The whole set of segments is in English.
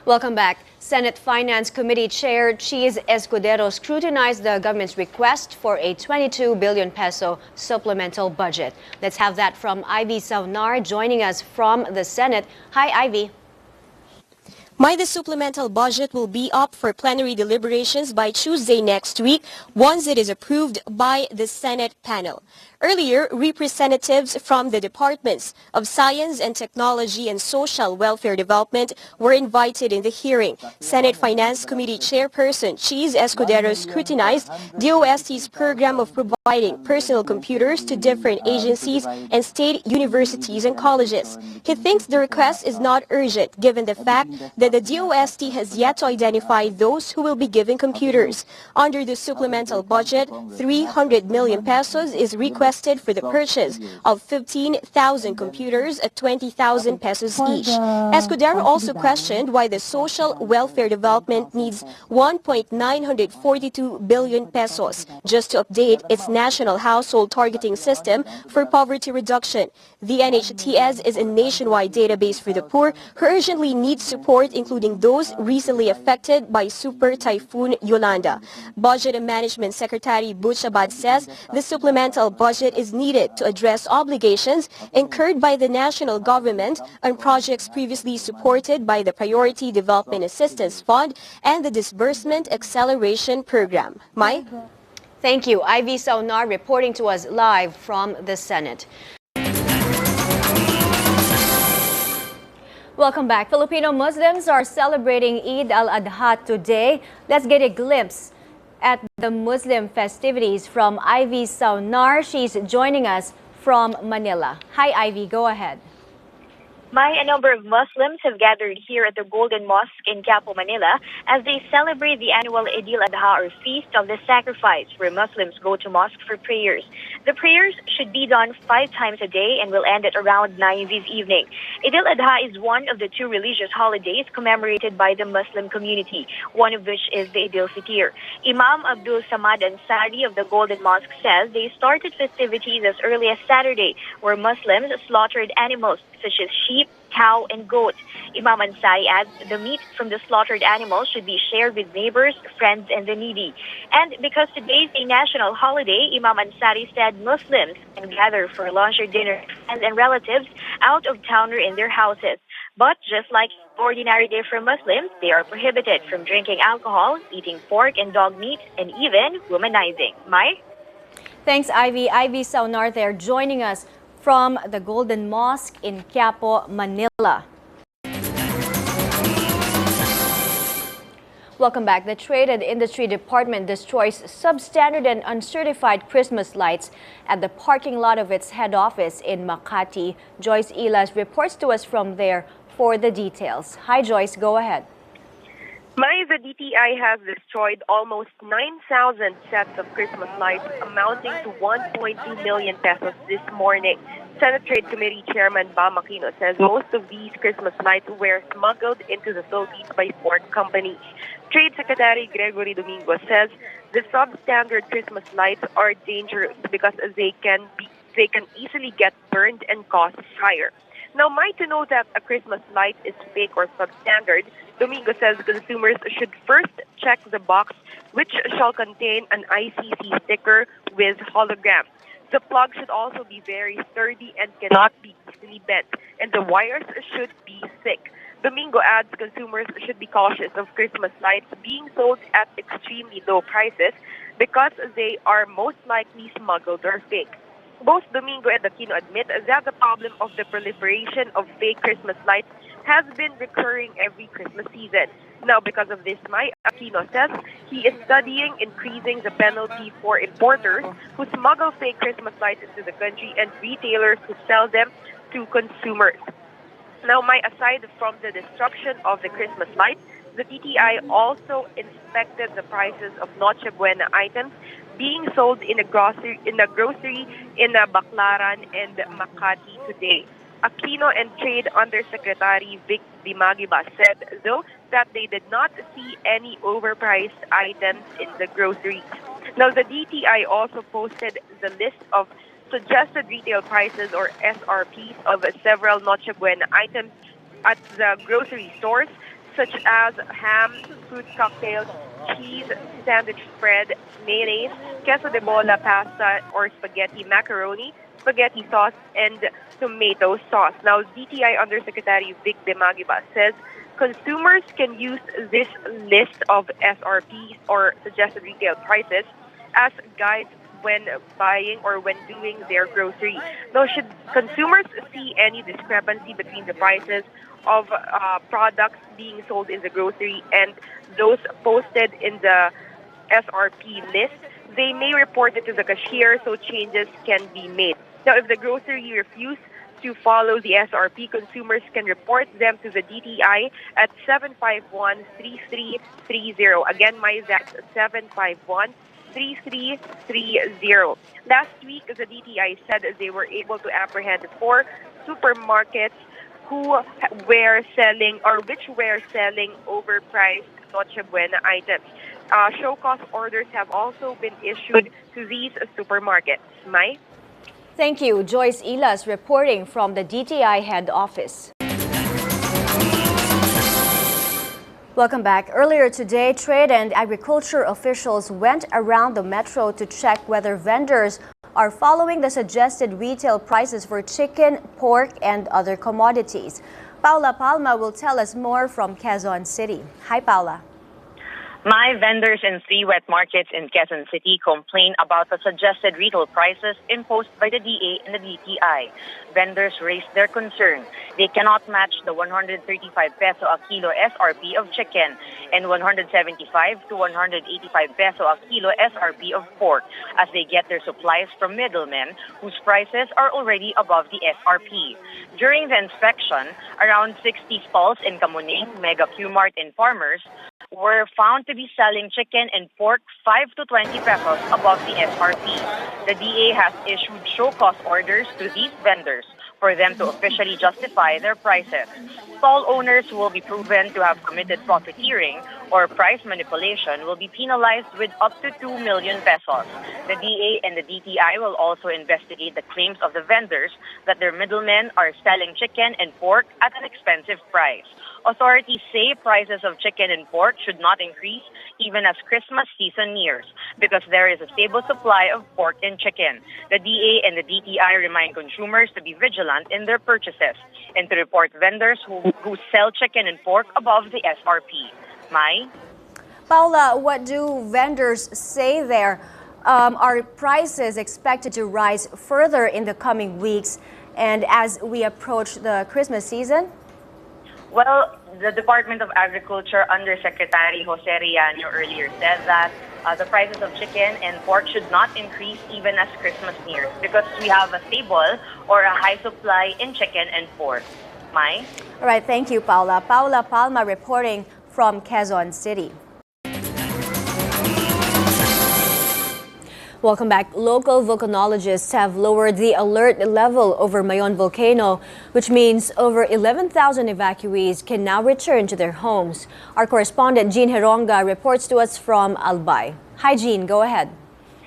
Welcome back. Senate Finance Committee Chair Cheese Escudero scrutinized the government's request for a 22 billion peso supplemental budget. Let's have that from Ivy Saunar joining us from the Senate. Hi, Ivy. The supplemental budget will be up for plenary deliberations by Tuesday next week once it is approved by the Senate panel. Earlier, representatives from the Departments of Science and Technology and Social Welfare Development were invited in the hearing. Senate Finance Committee Chairperson Cheese Escudero scrutinized DOST's program of providing personal computers to different agencies and state universities and colleges. He thinks the request is not urgent given the fact that the DOST has yet to identify those who will be given computers. Under the supplemental budget, 300 million pesos is requested for the purchase of 15,000 computers at 20,000 pesos each. Escudero also questioned why the Social Welfare Development needs 1.942 billion pesos just to update its national household targeting system for poverty reduction. The NHTS is a nationwide database for the poor who urgently need support, including those recently affected by Super Typhoon Yolanda. Budget and Management Secretary Butchabad says the supplemental budget is needed to address obligations incurred by the national government on projects previously supported by the Priority Development Assistance Fund and the Disbursement Acceleration Program. Mai? Thank you. Ivy Saunar reporting to us live from the Senate. Welcome back. Filipino Muslims are celebrating Eid al-Adha today. Let's get a glimpse at the Muslim festivities from Ivy Saunar. She's joining us from Manila. Hi, Ivy. Go ahead. A number of Muslims have gathered here at the Golden Mosque in Quiapo, Manila, as they celebrate the annual Eid al-Adha, or Feast of the Sacrifice, where Muslims go to mosque for prayers. The prayers should be done 5 times a day and will end at around 9 this evening. Eid al-Adha is one of the 2 religious holidays commemorated by the Muslim community, one of which is the Eid al-Fitr. Imam Abdul Samad Ansari of the Golden Mosque says they started festivities as early as Saturday, where Muslims slaughtered animals such as sheep, cow, and goat. Imam Ansari adds the meat from the slaughtered animals should be shared with neighbors, friends, and the needy. And because today is a national holiday, Imam Ansari said Muslims can gather for lunch or dinner with friends and relatives out of town or in their houses. But just like ordinary day for Muslims, they are prohibited from drinking alcohol, eating pork and dog meat, and even womanizing. Mai? Thanks, Ivy. Ivy Saunar there joining us from the Golden Mosque in Quiapo, Manila. Welcome back. The Trade and Industry Department destroys substandard and uncertified Christmas lights at the parking lot of its head office in Makati. Joyce Ilas reports to us from there for the details. Hi, Joyce. Go ahead. The DTI has destroyed almost 9,000 sets of Christmas lights amounting to 1.2 million pesos this morning. Senate Trade Committee Chairman Bam Aquino says most of these Christmas lights were smuggled into the Philippines by foreign companies. Trade Secretary Gregory Domingo says the substandard Christmas lights are dangerous because they can easily get burned and cause fire. Now, to know that a Christmas light is fake or substandard, Domingo says consumers should first check the box, which shall contain an ICC sticker with hologram. The plug should also be very sturdy and cannot be easily bent, and the wires should be thick. Domingo adds consumers should be cautious of Christmas lights being sold at extremely low prices because they are most likely smuggled or fake. Both Domingo and Aquino admit that the problem of the proliferation of fake Christmas lights has been recurring every Christmas season. Now, because of this, Aquino says he is studying increasing the penalty for importers who smuggle fake Christmas lights into the country and retailers who sell them to consumers. Now, aside from the destruction of the Christmas lights, the DTI also inspected the prices of Noche Buena items being sold in a grocery in Baclaran and Makati today. Aquino and Trade Undersecretary Vic Dimagiba said, though, that they did not see any overpriced items in the groceries. Now, the DTI also posted the list of suggested retail prices, or SRPs, of several Noche Buena items at the grocery stores, such as ham, fruit cocktails, cheese, sandwich spread, mayonnaise, queso de bola pasta or spaghetti macaroni, spaghetti sauce, and tomato sauce. Now, DTI Undersecretary Vic De Magiba says consumers can use this list of SRPs or suggested retail prices as guides when buying or when doing their grocery. Now, should consumers see any discrepancy between the prices of products being sold in the grocery and those posted in the SRP list, they may report it to the cashier so changes can be made. Now, if the grocery refuses to follow the SRP, consumers can report them to the DTI at 751-3330. Again, that's 751-3330. Last week, the DTI said they were able to apprehend 4 supermarkets which were selling overpriced Noche Buena items. Show cause orders have also been issued to these supermarkets. Mai? Thank you. Joyce Ilas reporting from the DTI head office. Welcome back. Earlier today, trade and agriculture officials went around the metro to check whether vendors are following the suggested retail prices for chicken, pork, and other commodities. Paula Palma will tell us more from Quezon City. Hi, Paula. My vendors in 3 wet markets in Quezon City complain about the suggested retail prices imposed by the DA and the DTI. Vendors raised their concern. They cannot match the 135 peso a kilo SRP of chicken and 175 to 185 peso a kilo SRP of pork, as they get their supplies from middlemen whose prices are already above the SRP. During the inspection, around 60 stalls in Kamuning, Mega Q-Mart, and Farmers were found to be selling chicken and pork 5 to 20 pesos above the SRP. The DA has issued show cause orders to these vendors for them to officially justify their prices. Stall owners who will be proven to have committed profiteering or price manipulation will be penalized with up to 2 million pesos. The DA and the DTI will also investigate the claims of the vendors that their middlemen are selling chicken and pork at an expensive price. Authorities say prices of chicken and pork should not increase even as Christmas season nears because there is a stable supply of pork and chicken. The DA and the DTI remind consumers to be vigilant in their purchases and to report vendors who sell chicken and pork above the SRP. Mai? Paula, what do vendors say there? Are prices expected to rise further in the coming weeks and as we approach the Christmas season? Well, the Department of Agriculture Undersecretary Jose Riaño earlier said that the prices of chicken and pork should not increase even as Christmas nears because we have a stable or a high supply in chicken and pork. Mai? All right, thank you, Paula. Paula Palma reporting from Quezon City. Welcome back. Local volcanologists have lowered the alert level over Mayon volcano, which means over 11,000 evacuees can now return to their homes. Our correspondent Jean Heronga reports to us from Albay. Hi, Jean. Go ahead.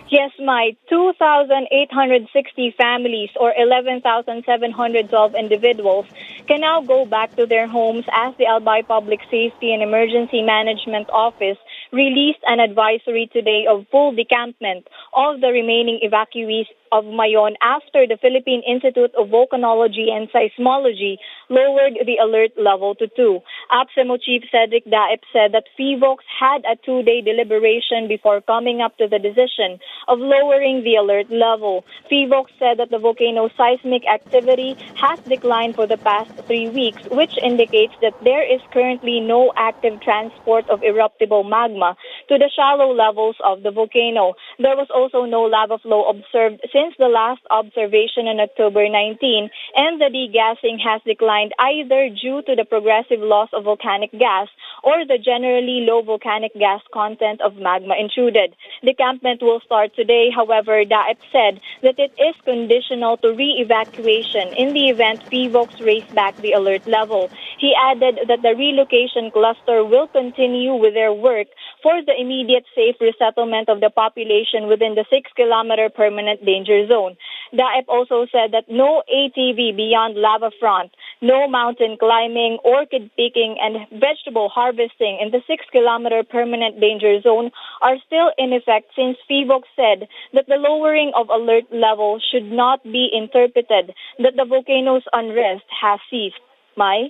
Yes, Mai. 2,860 families or 11,712 individuals can now go back to their homes as the Albay Public Safety and Emergency Management Office released an advisory today of full decampment of the remaining evacuees of Mayon after the Philippine Institute of Volcanology and Seismology lowered the alert level to 2. APSEMO Chief Cedric Daep said that PHIVOLCS had a 2-day deliberation before coming up to the decision of lowering the alert level. PHIVOLCS said that the volcano's seismic activity has declined for the past 3 weeks, which indicates that there is currently no active transport of eruptible magma to the shallow levels of the volcano. There was also no lava flow observed since the last observation on October 19, and the degassing has declined either due to the progressive loss of volcanic gas or the generally low volcanic gas content of magma intruded. Decampment will start today. However, Daep said that it is conditional to re-evacuation in the event PHIVOLCS raise back the alert level. He added that the relocation cluster will continue with their work for the immediate safe resettlement of the population within the 6-kilometer permanent danger zone. Daep also said that no ATV beyond lava front, no mountain climbing, orchid picking, and vegetable harvesting in the 6-kilometer permanent danger zone are still in effect since FIVOC said that the lowering of alert level should not be interpreted that the volcano's unrest has ceased. Mai?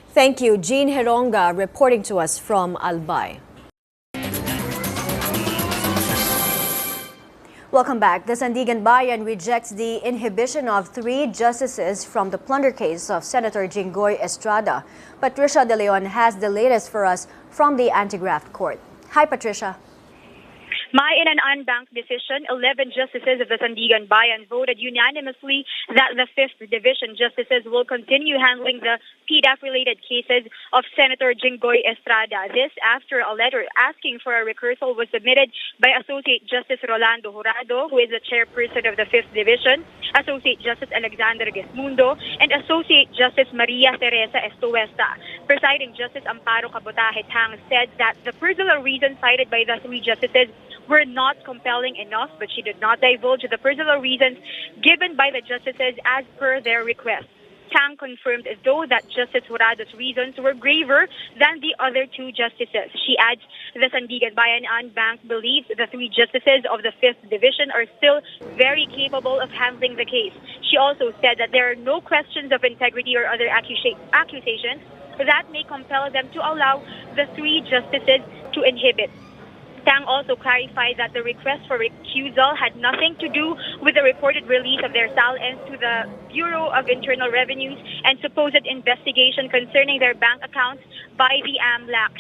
Thank you, Jean Heronga, reporting to us from Albay. Welcome back. The Sandigan Bayan rejects the inhibition of 3 justices from the plunder case of Senator Jinggoy Estrada. Patricia De Leon has the latest for us from the anti-graft court. Hi, Patricia. In an unbanked decision, 11 justices of the Sandigan Bayan voted unanimously that the 5th Division justices will continue handling the PDAF-related cases of Senator Jinggoy Estrada. This after a letter asking for a recursal was submitted by Associate Justice Rolando Jurado, who is the chairperson of the 5th Division, Associate Justice Alexander Gesmundo, and Associate Justice Maria Teresa Estuesta. Presiding Justice Amparo Cabotaje Tang said that the personal reasons cited by the 3 justices were not compelling enough, but she did not divulge the personal reasons given by the justices as per their request. Tang confirmed though that Justice Jurado's reasons were graver than the other 2 justices. She adds the Sandigan Bayan Unbanked believes the 3 justices of the 5th Division are still very capable of handling the case. She also said that there are no questions of integrity or other accusations that may compel them to allow the 3 justices to inhibit. Tang also clarified that the request for recusal had nothing to do with the reported release of their SAL-ins to the Bureau of Internal Revenues and supposed investigation concerning their bank accounts by the AMLAC.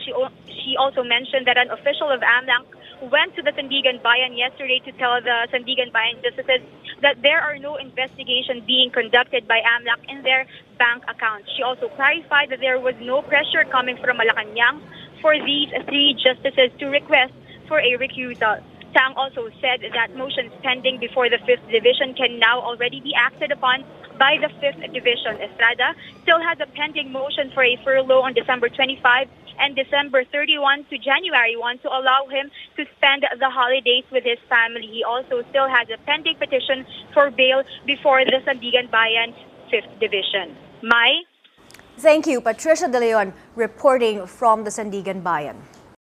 She also mentioned that an official of AMLAC went to the Sandigan Bayan yesterday to tell the Sandigan Bayan justices that there are no investigations being conducted by AMLAC in their bank accounts. She also clarified that there was no pressure coming from Malacanang for these 3 justices to request for a recusal. Tang also said that motions pending before the 5th Division can now already be acted upon by the 5th Division. Estrada still has a pending motion for a furlough on December 25 and December 31 to January 1 to allow him to spend the holidays with his family. He also still has a pending petition for bail before the Sandigan Bayan 5th Division. Mai? Thank you, Patricia De Leon, reporting from the Sandigan Bayan.